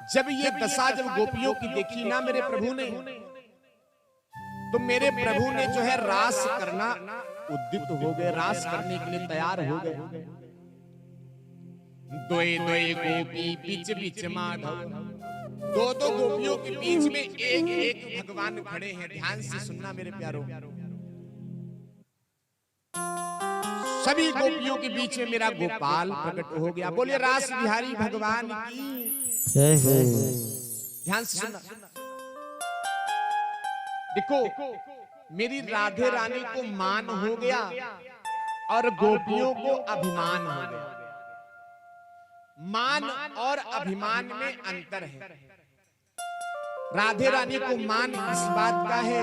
जब ये दशा जब गोपियों की देखी ना मेरे प्रभु ने, तो मेरे प्रभु ने जो है रास करना उद्यत हो गए, रास करने के लिए तैयार हो गए। दोए दोए गोपी बीच बीच माधव, दो दो गोपियों के बीच में एक एक भगवान खड़े हैं। ध्यान से सुनना मेरे प्यारो, सभी गोपियों के बीच में मेरा गोपाल प्रकट हो गया। बोले रास बिहारी भगवान की जय हो। ध्यान से सुनना, देखो मेरी राधे रानी को मान हो गया और गोपियों को अभिमान हो गया। मान और अभिमान में अंतर है। राधे रानी को मान इस बात का है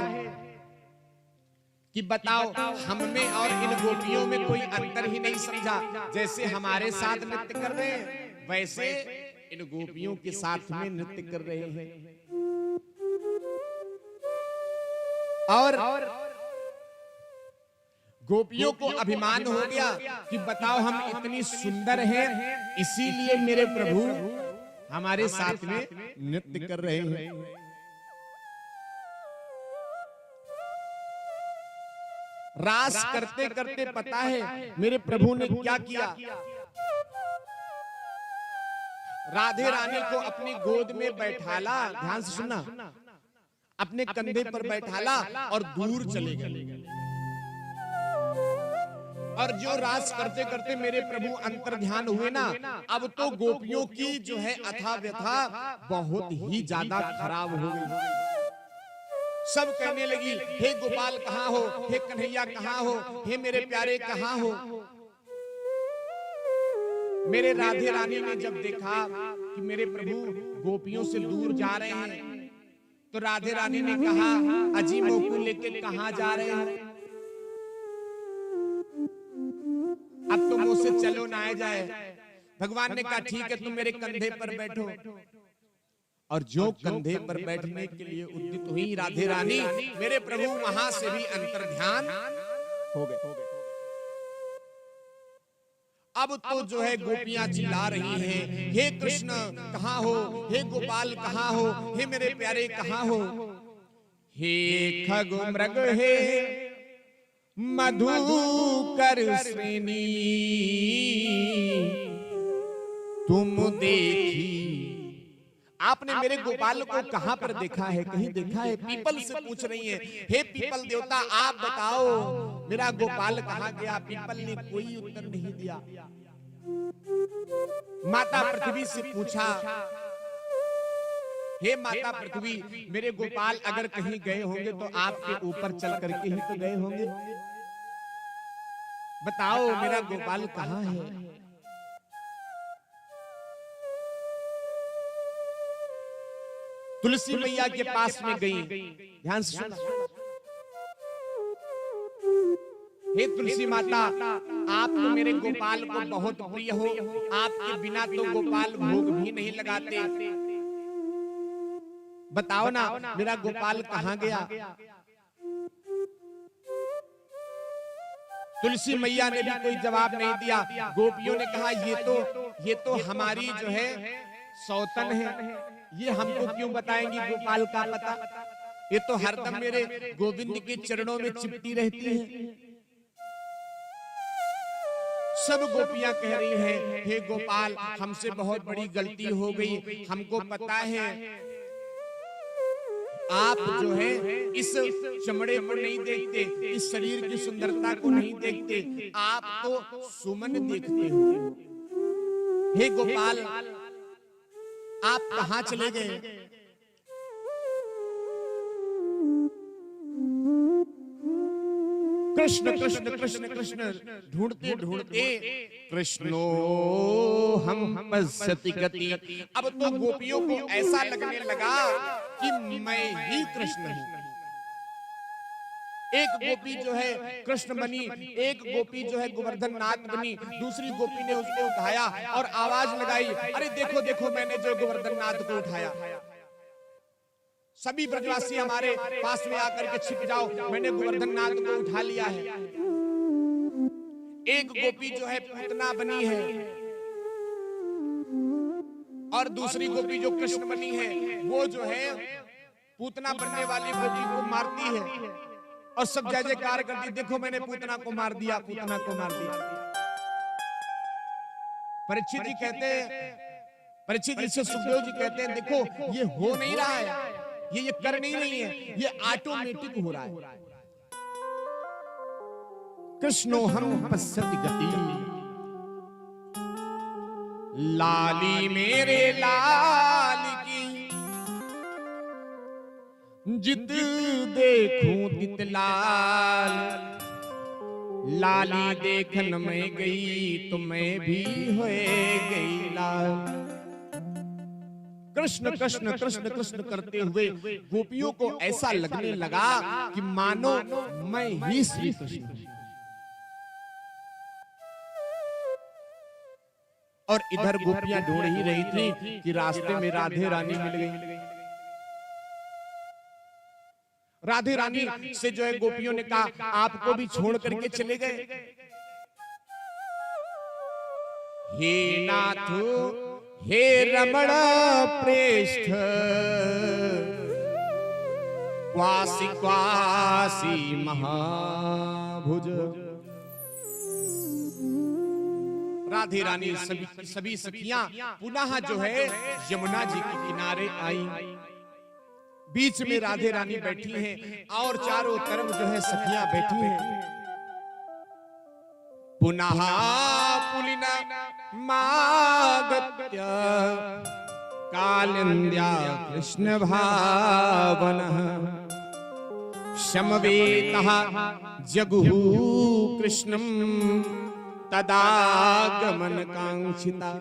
कि बताओ हम में और इन गोपियों में कोई अंतर ही नहीं समझा। जैसे हमारे साथ नृत्य कर रहे हैं वैसे इन गोपियों के साथ में नृत्य कर रहे हैं। और गोपियों को अभिमान हो गया कि बताओ हम इतनी सुंदर हैं, इसीलिए मेरे प्रभु हमारे साथ में नृत्य कर रहे हैं। रास करते करते पता है मेरे प्रभु ने क्या किया, राधे रानी को अपनी गोद में बैठाला। ध्यान से सुनना, अपने कंधे पर बैठाला और दूर चले गए। और जो रास करते करते मेरे प्रभु अंतर ध्यान हुए ना, अब तो गोपियों की जो है अथा व्यथा बहुत ही ज्यादा खराब हो गई। सब कहने लगी हे गोपाल कहाँ हो, हे कन्हैया कहाँ हो, हे मेरे प्यारे कहाँ हो। मेरे राधे रानी ने जब देखा कि मेरे प्रभु गोपियों से दूर जा रहे हैं, तो राधे रानी ने कहा अजीमों को लेके कहाँ जा रहे हैं, अब तुम मुझसे चलो ना आ जाए। भगवान ने कहा ठीक है तुम मेरे कंधे पर बैठो। और जो कंधे पर बैठने के लिए उद्यत हुई राधे रानी, मेरे प्रभु वहां से भी अंतर ध्यान हो गए। अब तो जो है गोपियां चिल्ला रही हैं हे कृष्ण कहाँ हो, हे गोपाल कहाँ हो, हे मेरे प्यारे कहाँ हो। हे खग मृग हे मधुकर श्रेणी, तुम देखी। आपने मेरे गोपाल को कहां पर देखा है, कहीं देखा है? पीपल से पूछ रही है हे पीपल देवता आप बताओ मेरा गोपाल कहां गया। पीपल ने कोई उत्तर नहीं दिया। माता पृथ्वी से पूछा हे माता पृथ्वी मेरे गोपाल अगर कहीं गए होंगे तो आपके ऊपर चल करके ही तो गए होंगे, बताओ मेरा गोपाल कहां है। तुलसी मैया के पास में गई। ध्यान से सुनना, हे तुलसी माता आप तो मेरे गोपाल को बहुत प्रिय हो, आपके बिना तो गोपाल भोग भी नहीं लगाते, बताओ ना मेरा गोपाल कहाँ गया। तुलसी मैया ने भी कोई जवाब नहीं दिया। गोपियों ने कहा ये तो हमारी जो है सौतन है, ये हमको क्यों बताएंगी गोपाल का पता, ये तो हरदम मेरे गोविंद के चरणों में चिपटी रहती है। सब गोपियां कह रही हैं हे गोपाल हमसे बहुत बड़ी गलती हो गई, हमको पता है आप जो है इस चमड़े को नहीं देखते, इस शरीर की सुंदरता को नहीं देखते, आप तो सुमन देखते हो। हे गोपाल आप कहां चले गए। कृष्ण कृष्ण कृष्ण कृष्ण ढूंढते ढूंढते कृष्णो हम पश्यति गति। अब तो गोपियों को ऐसा लगने लगा कि मैं ही कृष्ण हूं। एक गोपी जो है कृष्ण बनी, एक गोपी जो है गोवर्धन नाथ बनी, दूसरी गोपी ने उसको उठाया और आवाज लगाई अरे देखो देखो मैंने जो गोवर्धन नाथ को उठाया। सभी ब्रजवासी हमारे पास में आकर के छिप जाओ, मैंने गोवर्धन नाथ को उठा लिया है। एक गोपी जो है पूतना बनी है और दूसरी गोपी जो कृष्ण बनी है वो जो है पूतना बनने वाली गोपी को मारती है और सब जय जयकार करती, देखो मैंने पूतना को मार दिया, पूतना को मार दिया। परीक्षित जी कहते हैं, परीक्षित जी से सुखदेव जी कहते हैं देखो ये हो नहीं रहा है, ये कर नहीं रही है, ये ऑटोमेटिक हो रहा है। कृष्णो हम पश्यति गति लाली मेरे लाल की, जित देखूं तित लाल, लाली देखन में गई तो मैं भी होए गई लाल। कृष्ण कृष्ण कृष्ण कृष्ण करते हुए गोपियों को ऐसा लगने लगा कि मानो मैं ही श्री कृष्ण हूं। और इधर गोपियां ढूंढ ही रही थी कि रास्ते में राधे रानी मिल गई। राधे रानी से जो है गोपियों ने कहा आपको भी छोड़ करके चले गए। हे नाथ हे रमण प्रेष्ठ क्वासी क्वासी महाभुज। राधे रानी सभी सखियां पुनः जो है यमुना जी के किनारे आई। बीच में राधे रानी बैठी हैं और चारों तरफ जो है सखियां बैठी हैं। पुनः पुलिना मागत्य कालिंद्या कृष्ण भावनः, शमवेतः जगुहु कृष्णं तदागमन कांक्षिता।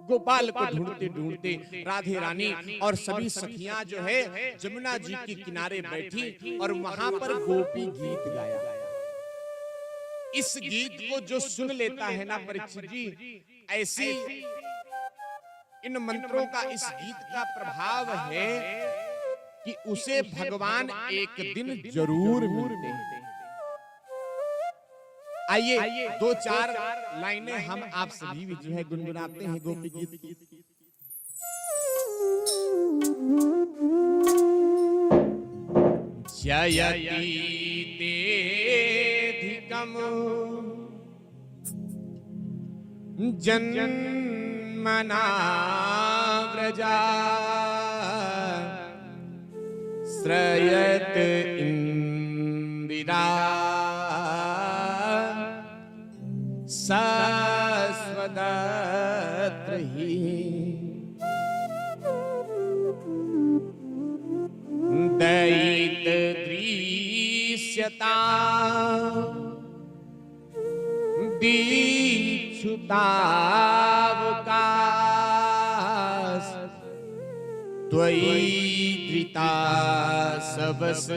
गोपाल को ढूंढते ढूंढते राधे रानी और सभी सखियां जो है यमुना जी के किनारे बैठी और वहां पर गोपी गीत गाया। इस गीत को जो सुन लेता है ना परीक्षित जी, ऐसी इन मंत्रों का इस गीत का प्रभाव है कि उसे भगवान एक दिन जरूर मिलते हैं। आइए दो चार लाइनें हम आप सभी भी जो है गुनगुनाते हैं गोपी गीत की। जयति तेधिकम् जन्मना व्रजा, श्रयत इंदिरा सस्वदत्रहि। दैत दृश्यता दीक्षुतावकाश, त्वयि धृता सबस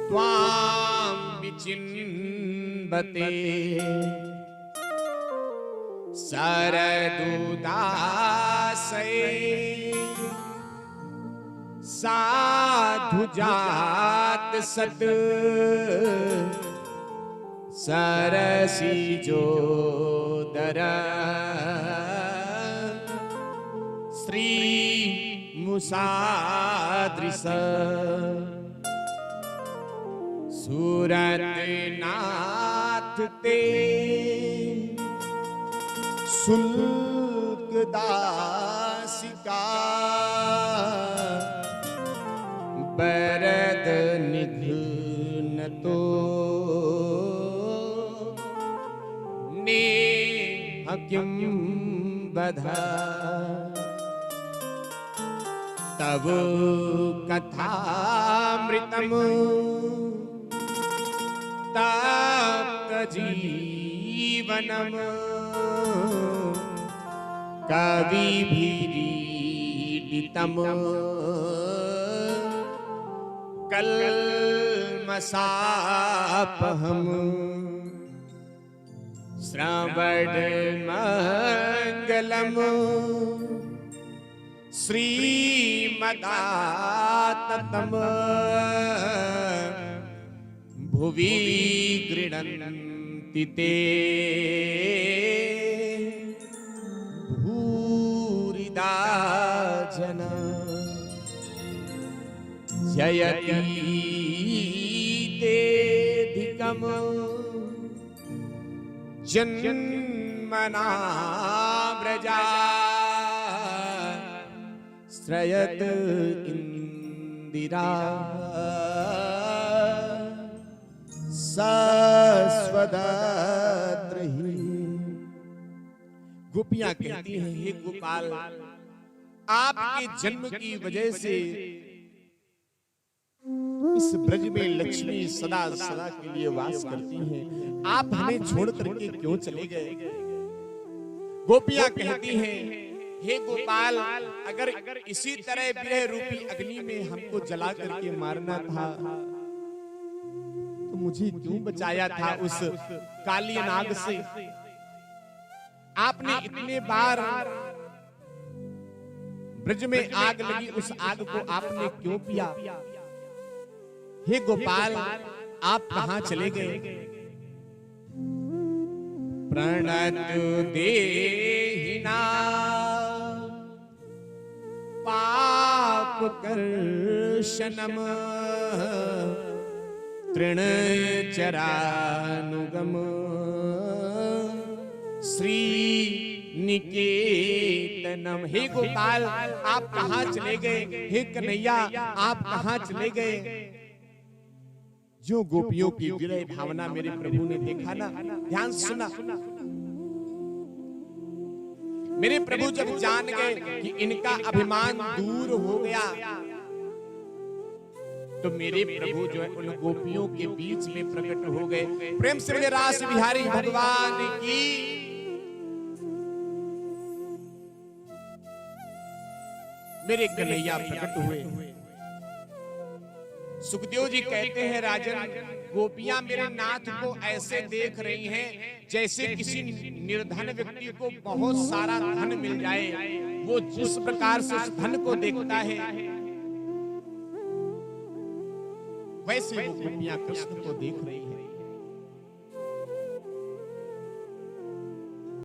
त्वां विचिन्वते। शरदुदासये साधुजात सत, सरसिजोदर श्री मुसादृश। सूरतनाथ ते शुल्क दासिका, बरद निधन तो नेह किं बधा। तव कथामृतम् तप्त जीवनम्, कविभिरीडितम् कल्मषापहम्। श्रवणमङ्गलम् श्रीमदाततम्, भुवि गृह्णन्ति तिते भूरिदा जन जयति तेधिकम जन्मना व्रजा श्रयत इंदिरा सस्वदत्रहि। गोपियां कहती हैं, हे गोपाल, आपके जन्म की वजह से इस ब्रज में लक्ष्मी सदा सदा के लिए वास करती हैं। आप हमें छोड़ करके क्यों चले गए? गोपियां कहती हैं, हे गोपाल, अगर इसी तरह विरह रूपी अग्नि में हमको जला करके मारना था तो मुझे क्यों बचाया था उस काली नाग से? आपने इतने बार ब्रज में आग लगी, उस आग को आपने क्यों पिया? हे गोपाल, आप कहां चले गए? प्रणत देहिना पाप कर्षणम तृण चरानुगम श्री निकेतनम। हे गोपाल, आप कहां चले गए? हे कन्हैया, आप कहां चले गए? जो गोपियों की विरह भावना मेरे प्रभु ने देखा ना, ध्यान सुना, मेरे प्रभु जब जान गए कि इनका अभिमान दूर हो गया, तो मेरे प्रभु जो है उन गोपियों के बीच में प्रकट हो गए। प्रेम से मेरे रास बिहारी भगवान की। मेरे कन्हैया प्रकट हुए। सुखदेव जी कहते हैं, राजन, गोपियां मेरे नाथ को ऐसे देख रही हैं जैसे किसी निर्धन व्यक्ति को बहुत सारा धन मिल जाए। वो जिस प्रकार से उस धन को देखता है, वैसे वो गोपियां कृष्ण को देख रही हैं।